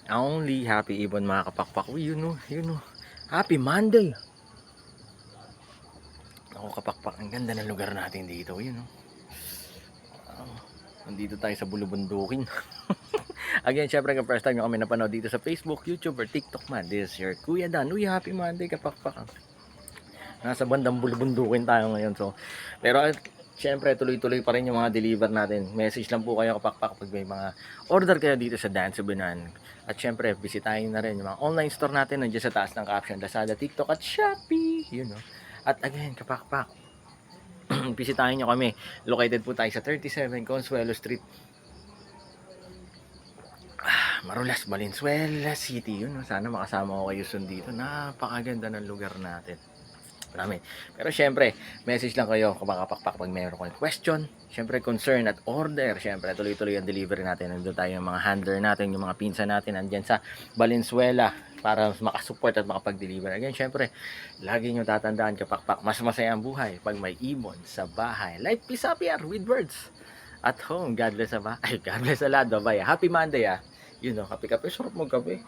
Only happy ibon mga kapakpak. Uy, yun o. Happy Monday! Ako kapakpak, ang ganda ng lugar natin dito. Yun o. Wow. Nandito tayo sa bulubundukin. Again, syempre kung first time nyo kami napanood dito sa Facebook, YouTube, or TikTok man, this is your Kuya Dan. Uy, happy Monday kapakpak. Nasa bandang bulubundukin tayo ngayon. So, pero syempre tuloy-tuloy pa rin yung mga deliver natin. Message lang po kayo kapakpak pag may mga order kayo dito sa Dan Subunan. At syempre, bisitahin na rin yung mga online store natin nandiyan sa taas ng caption, Lazada, TikTok at Shopee. Yun no. At again, kapakpak, bisitahin nyo kami. Located po tayo sa 37 Consuelo Street, Marulas, Valenzuela City. Yun no. Sana makasama ko kayo soon dito. Napakaganda ng lugar natin. Marami. Pero syempre, message lang kayo kapakpak pag mayroon kayong question, syempre concern at order, syempre tuloy-tuloy ang delivery natin. Nandun tayo yung mga handler natin, yung mga pinsa natin andyan sa Valenzuela para makasupport at makapag-deliver. Again, syempre, lagi nyo tatandaan kapakpak, mas masaya ang buhay pag may ibon sa bahay. Life is happier with words. At home, God bless sa bahay. God bless sa lahat. Bye-bye. Happy Monday ah. Yun know, kape-kape, sarap mo gabi.